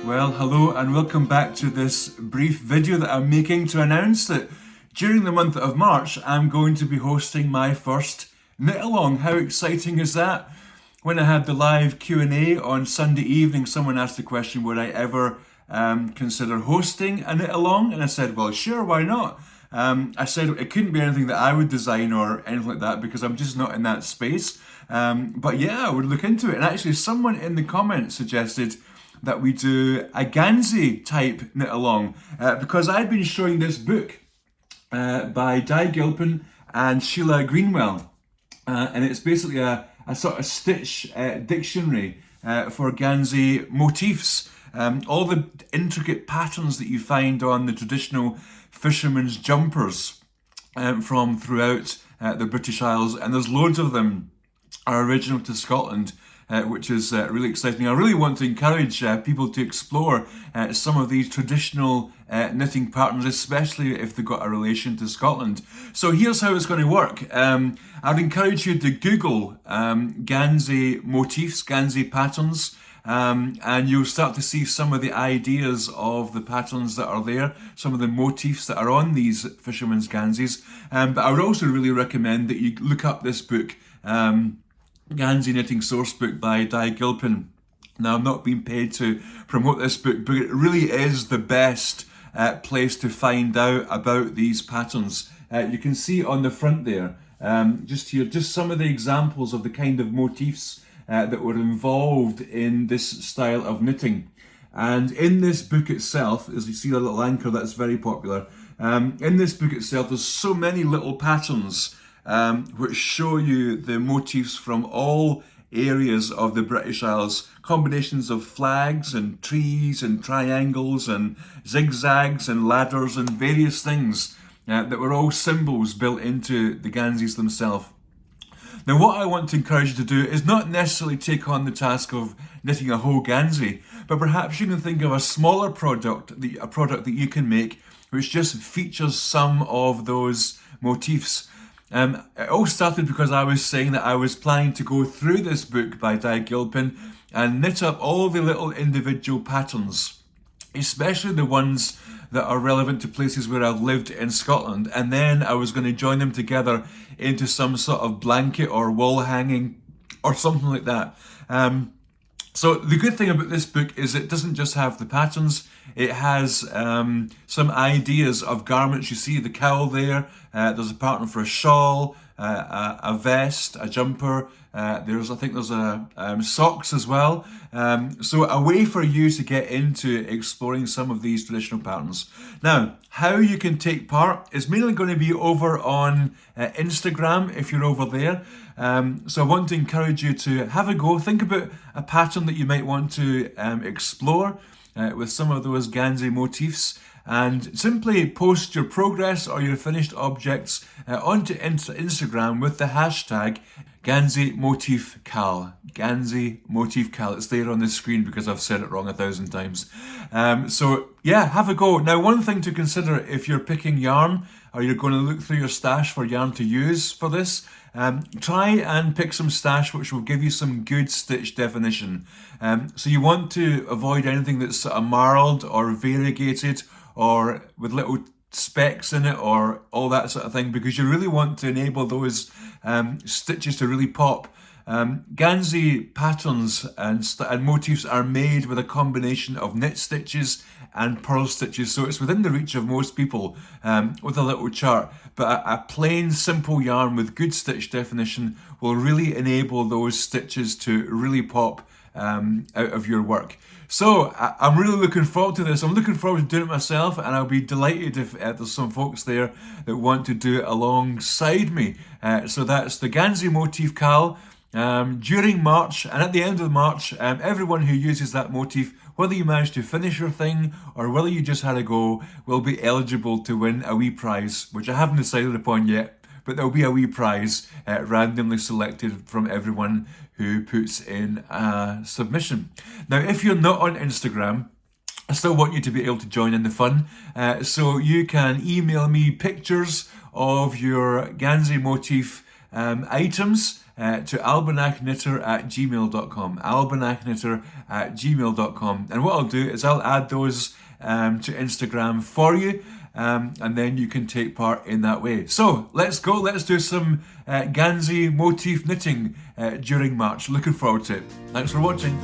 Well, hello and welcome back to this brief video that I'm making to announce that during the month of March I'm going to be hosting my first knit along. How exciting is that? When I had the live Q&A on Sunday evening, someone asked the question, would I ever consider hosting a knit along? And I said, well, sure, why not? I said it couldn't be anything that I would design or anything like that because I'm just not in that space. But yeah, I would look into it. And actually someone in the comments suggested that we do a Gansey type knit along because I'd been showing this book by Gilpin and Sheila Greenwell, and it's basically a sort of stitch dictionary for Gansey Motifs. All the intricate patterns that you find on the traditional fisherman's jumpers from throughout the British Isles, and there's loads of them are original to Scotland. Which is really exciting. I really want to encourage people to explore some of these traditional knitting patterns, especially if they've got a relation to Scotland. So here's how it's going to work. I'd encourage you to Google Gansey Motifs, Gansey patterns, and you'll start to see some of the ideas of the patterns that are there, some of the motifs that are on these fisherman's Ganseys. But I would also really recommend that you look up this book, Gansey Knitting Sourcebook by Gilpin. Now, I'm not being paid to promote this book, but it really is the best place to find out about these patterns. You can see on the front there, just some of the examples of the kind of motifs that were involved in this style of knitting. And in this book itself, as you see a little anchor that's very popular, in this book itself, there's so many little patterns which show you the motifs from all areas of the British Isles, combinations of flags and trees and triangles and zigzags and ladders and various things that were all symbols built into the Ganseys themselves. Now, what I want to encourage you to do is not necessarily take on the task of knitting a whole Gansey, but perhaps you can think of a smaller product, a product that you can make which just features some of those motifs. It all started because I was saying that I was planning to go through this book by Gilpin and knit up all the little individual patterns, especially the ones that are relevant to places where I've lived in Scotland, and then I was going to join them together into some sort of blanket or wall hanging or something like that. So the good thing about this book is it doesn't just have the patterns, it has some ideas of garments. You see the KAL there, there's a pattern for a shawl, a vest, a jumper, I think there's socks as well. So a way for you to get into exploring some of these traditional patterns. Now, how you can take part is mainly going to be over on Instagram if you're over there. So I want to encourage you to have a go. Think about a pattern that you might want to explore with some of those Gansey motifs, and simply post your progress or your finished objects onto Instagram with the hashtag Gansey Motif KAL. Gansey Motif KAL. It's there on the screen because I've said it wrong 1,000 times. So yeah, have a go. Now, one thing to consider if you're picking yarn or you're going to look through your stash for yarn to use for this, try and pick some stash which will give you some good stitch definition. So you want to avoid anything that's sort of marled or variegated or with little specks in it or all that sort of thing, because you really want to enable those stitches to really pop. Gansey patterns and motifs are made with a combination of knit stitches and purl stitches, so it's within the reach of most people with a little chart. But a plain simple yarn with good stitch definition will really enable those stitches to really pop out of your work. So I'm really looking forward to this. I'm looking forward to doing it myself, and I'll be delighted if there's some folks there that want to do it alongside me. So that's the Gansey Motif KAL during March, and at the end of March, everyone who uses that motif, whether you managed to finish your thing or whether you just had a go, will be eligible to win a wee prize, which I haven't decided upon yet. But there'll be a wee prize randomly selected from everyone who puts in a submission. Now, if you're not on Instagram, I still want you to be able to join in the fun. So you can email me pictures of your Gansey motif items to albanachknitter@gmail.com. albanachknitter@gmail.com. And what I'll do is I'll add those to Instagram for you, and then you can take part in that way. So let's go. Let's do some Gansey Motif knitting during March. Looking forward to it. Thanks for watching.